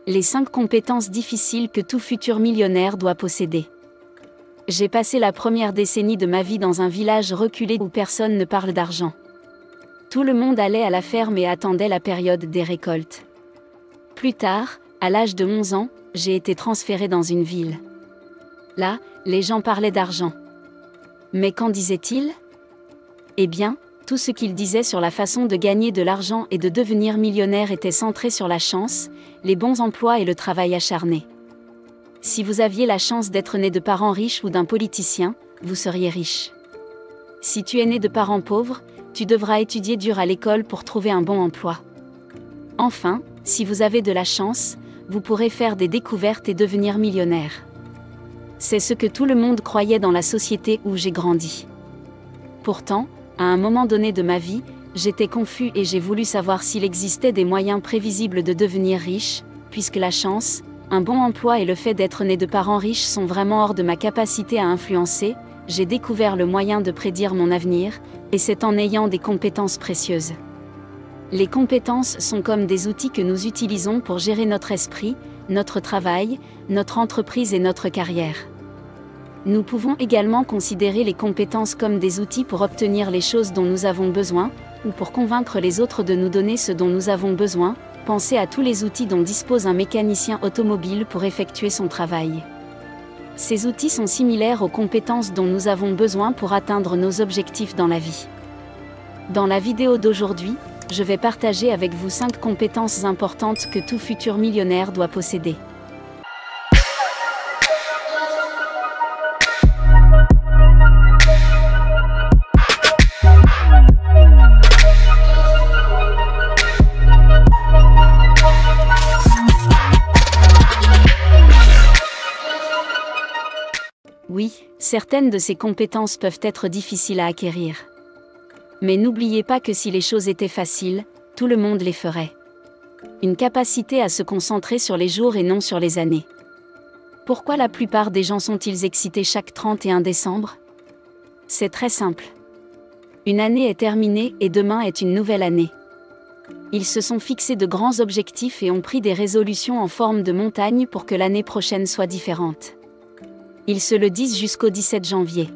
Les 5 compétences difficiles que tout futur millionnaire doit posséder. J'ai passé la première décennie de ma vie dans un village reculé où personne ne parle d'argent. Tout le monde allait à la ferme et attendait la période des récoltes. Plus tard, à l'âge de 11 ans, j'ai été transféré dans une ville. Là, les gens parlaient d'argent. Mais qu'en disaient-ils ? Eh bien, tout ce qu'ils disaient sur la façon de gagner de l'argent et de devenir millionnaire était centré sur la chance, les bons emplois et le travail acharné. Si vous aviez la chance d'être né de parents riches ou d'un politicien, vous seriez riche. Si tu es né de parents pauvres, tu devras étudier dur à l'école pour trouver un bon emploi. Enfin, si vous avez de la chance, vous pourrez faire des découvertes et devenir millionnaire. C'est ce que tout le monde croyait dans la société où j'ai grandi. Pourtant, à un moment donné de ma vie, j'étais confus et j'ai voulu savoir s'il existait des moyens prévisibles de devenir riche, puisque la chance, un bon emploi et le fait d'être né de parents riches sont vraiment hors de ma capacité à influencer. J'ai découvert le moyen de prédire mon avenir, et c'est en ayant des compétences précieuses. Les compétences sont comme des outils que nous utilisons pour gérer notre esprit, notre travail, notre entreprise et notre carrière. Nous pouvons également considérer les compétences comme des outils pour obtenir les choses dont nous avons besoin, ou pour convaincre les autres de nous donner ce dont nous avons besoin. Pensez à tous les outils dont dispose un mécanicien automobile pour effectuer son travail. Ces outils sont similaires aux compétences dont nous avons besoin pour atteindre nos objectifs dans la vie. Dans la vidéo d'aujourd'hui, je vais partager avec vous 5 compétences importantes que tout futur millionnaire doit posséder. Oui, certaines de ces compétences peuvent être difficiles à acquérir. Mais n'oubliez pas que si les choses étaient faciles, tout le monde les ferait. Une capacité à se concentrer sur les jours et non sur les années. Pourquoi la plupart des gens sont-ils excités chaque 31 décembre ? C'est très simple. Une année est terminée et demain est une nouvelle année. Ils se sont fixés de grands objectifs et ont pris des résolutions en forme de montagne pour que l'année prochaine soit différente. Ils se le disent jusqu'au 17 janvier.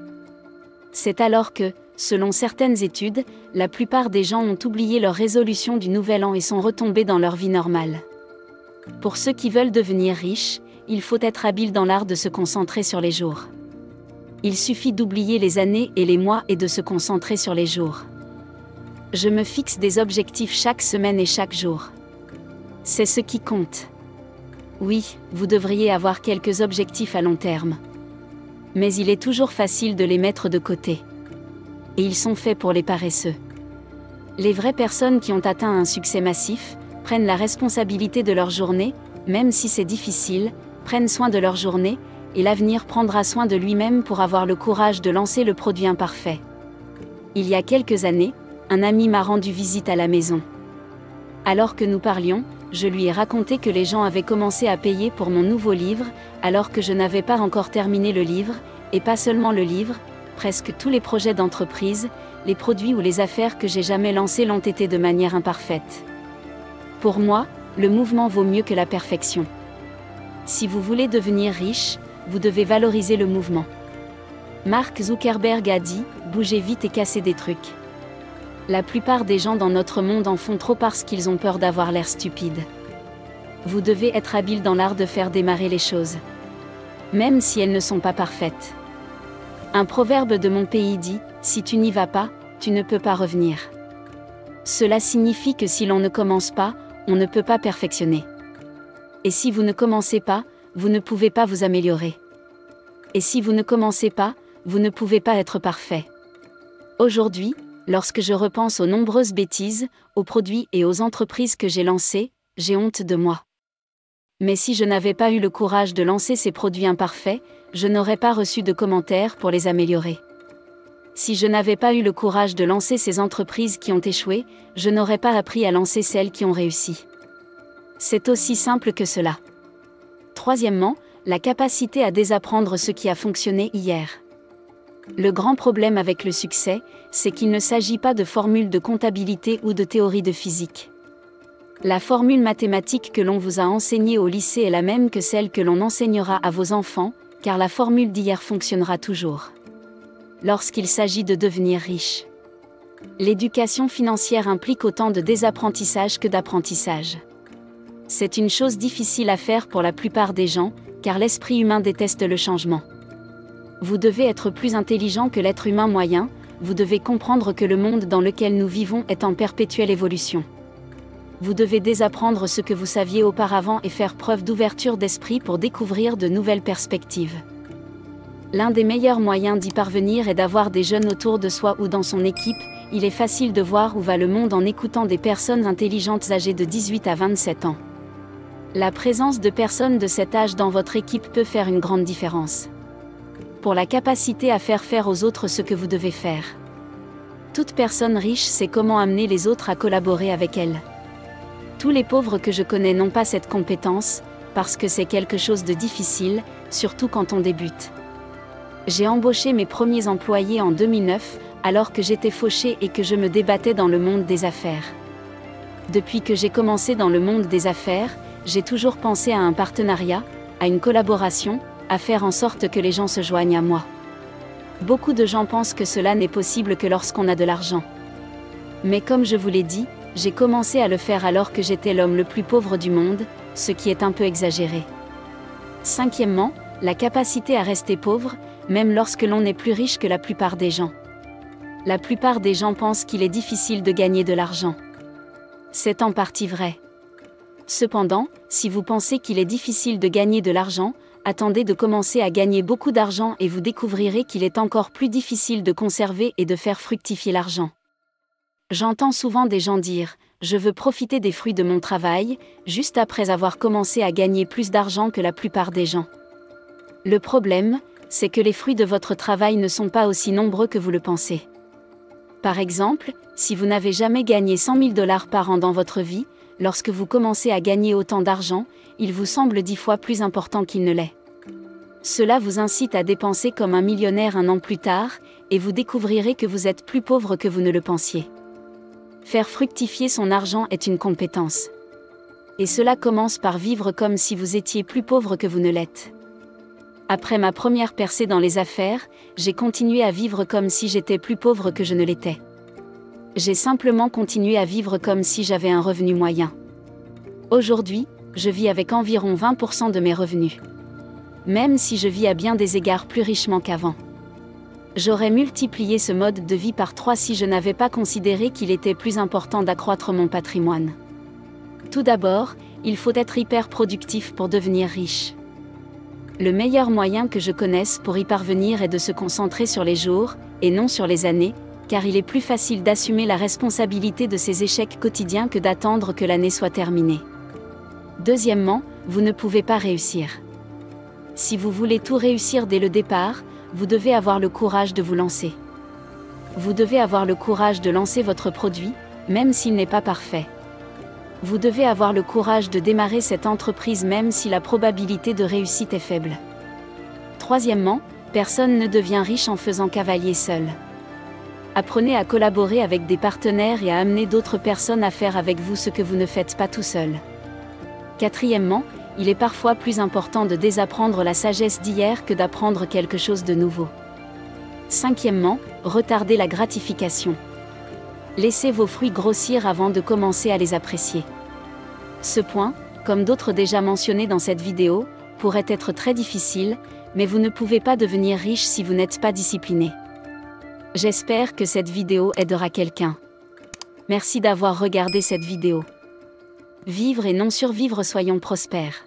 C'est alors que, selon certaines études, la plupart des gens ont oublié leur résolution du nouvel an et sont retombés dans leur vie normale. Pour ceux qui veulent devenir riches, il faut être habile dans l'art de se concentrer sur les jours. Il suffit d'oublier les années et les mois et de se concentrer sur les jours. Je me fixe des objectifs chaque semaine et chaque jour. C'est ce qui compte. Oui, vous devriez avoir quelques objectifs à long terme. Mais il est toujours facile de les mettre de côté. Et ils sont faits pour les paresseux. Les vraies personnes qui ont atteint un succès massif, prennent la responsabilité de leur journée, même si c'est difficile, prennent soin de leur journée, et l'avenir prendra soin de lui-même pour avoir le courage de lancer le produit imparfait. Il y a quelques années, un ami m'a rendu visite à la maison. Alors que nous parlions, je lui ai raconté que les gens avaient commencé à payer pour mon nouveau livre, alors que je n'avais pas encore terminé le livre, et pas seulement le livre, presque tous les projets d'entreprise, les produits ou les affaires que j'ai jamais lancés l'ont été de manière imparfaite. Pour moi, le mouvement vaut mieux que la perfection. Si vous voulez devenir riche, vous devez valoriser le mouvement. Mark Zuckerberg a dit « Bougez vite et cassez des trucs ». La plupart des gens dans notre monde en font trop parce qu'ils ont peur d'avoir l'air stupide. Vous devez être habile dans l'art de faire démarrer les choses. Même si elles ne sont pas parfaites. Un proverbe de mon pays dit « Si tu n'y vas pas, tu ne peux pas revenir ». Cela signifie que si l'on ne commence pas, on ne peut pas perfectionner. Et si vous ne commencez pas, vous ne pouvez pas vous améliorer. Et si vous ne commencez pas, vous ne pouvez pas être parfait. Aujourd'hui, lorsque je repense aux nombreuses bêtises, aux produits et aux entreprises que j'ai lancées, j'ai honte de moi. Mais si je n'avais pas eu le courage de lancer ces produits imparfaits, je n'aurais pas reçu de commentaires pour les améliorer. Si je n'avais pas eu le courage de lancer ces entreprises qui ont échoué, je n'aurais pas appris à lancer celles qui ont réussi. C'est aussi simple que cela. Troisièmement, la capacité à désapprendre ce qui a fonctionné hier. Le grand problème avec le succès, c'est qu'il ne s'agit pas de formules de comptabilité ou de théorie de physique. La formule mathématique que l'on vous a enseignée au lycée est la même que celle que l'on enseignera à vos enfants, car la formule d'hier fonctionnera toujours. Lorsqu'il s'agit de devenir riche. L'éducation financière implique autant de désapprentissage que d'apprentissage. C'est une chose difficile à faire pour la plupart des gens, car l'esprit humain déteste le changement. Vous devez être plus intelligent que l'être humain moyen, vous devez comprendre que le monde dans lequel nous vivons est en perpétuelle évolution. Vous devez désapprendre ce que vous saviez auparavant et faire preuve d'ouverture d'esprit pour découvrir de nouvelles perspectives. L'un des meilleurs moyens d'y parvenir est d'avoir des jeunes autour de soi ou dans son équipe. Il est facile de voir où va le monde en écoutant des personnes intelligentes âgées de 18 à 27 ans. La présence de personnes de cet âge dans votre équipe peut faire une grande différence. Pour la capacité à faire aux autres ce que vous devez faire. Toute personne riche sait comment amener les autres à collaborer avec elle. Tous les pauvres que je connais n'ont pas cette compétence, parce que c'est quelque chose de difficile, surtout quand on débute. J'ai embauché mes premiers employés en 2009, alors que j'étais fauchée et que je me débattais dans le monde des affaires. Depuis que j'ai commencé dans le monde des affaires, j'ai toujours pensé à un partenariat, à une collaboration, à faire en sorte que les gens se joignent à moi. Beaucoup de gens pensent que cela n'est possible que lorsqu'on a de l'argent. Mais comme je vous l'ai dit, j'ai commencé à le faire alors que j'étais l'homme le plus pauvre du monde, ce qui est un peu exagéré. Cinquièmement, la capacité à rester pauvre, même lorsque l'on est plus riche que la plupart des gens. La plupart des gens pensent qu'il est difficile de gagner de l'argent. C'est en partie vrai. Cependant, si vous pensez qu'il est difficile de gagner de l'argent, attendez de commencer à gagner beaucoup d'argent et vous découvrirez qu'il est encore plus difficile de conserver et de faire fructifier l'argent. J'entends souvent des gens dire « Je veux profiter des fruits de mon travail », juste après avoir commencé à gagner plus d'argent que la plupart des gens. Le problème, c'est que les fruits de votre travail ne sont pas aussi nombreux que vous le pensez. Par exemple, si vous n'avez jamais gagné 100 000 $ par an dans votre vie, lorsque vous commencez à gagner autant d'argent, il vous semble 10 fois plus important qu'il ne l'est. Cela vous incite à dépenser comme un millionnaire un an plus tard, et vous découvrirez que vous êtes plus pauvre que vous ne le pensiez. Faire fructifier son argent est une compétence. Et cela commence par vivre comme si vous étiez plus pauvre que vous ne l'êtes. Après ma première percée dans les affaires, j'ai continué à vivre comme si j'étais plus pauvre que je ne l'étais. J'ai simplement continué à vivre comme si j'avais un revenu moyen. Aujourd'hui, je vis avec environ 20% de mes revenus. Même si je vis à bien des égards plus richement qu'avant. J'aurais multiplié ce mode de vie par 3 si je n'avais pas considéré qu'il était plus important d'accroître mon patrimoine. Tout d'abord, il faut être hyper productif pour devenir riche. Le meilleur moyen que je connaisse pour y parvenir est de se concentrer sur les jours, et non sur les années, car il est plus facile d'assumer la responsabilité de ses échecs quotidiens que d'attendre que l'année soit terminée. Deuxièmement, vous ne pouvez pas réussir. Si vous voulez tout réussir dès le départ, vous devez avoir le courage de vous lancer. Vous devez avoir le courage de lancer votre produit, même s'il n'est pas parfait. Vous devez avoir le courage de démarrer cette entreprise même si la probabilité de réussite est faible. Troisièmement, personne ne devient riche en faisant cavalier seul. Apprenez à collaborer avec des partenaires et à amener d'autres personnes à faire avec vous ce que vous ne faites pas tout seul. Quatrièmement, il est parfois plus important de désapprendre la sagesse d'hier que d'apprendre quelque chose de nouveau. Cinquièmement, retardez la gratification. Laissez vos fruits grossir avant de commencer à les apprécier. Ce point, comme d'autres déjà mentionnés dans cette vidéo, pourrait être très difficile, mais vous ne pouvez pas devenir riche si vous n'êtes pas discipliné. J'espère que cette vidéo aidera quelqu'un. Merci d'avoir regardé cette vidéo. Vivre et non survivre, soyons prospères.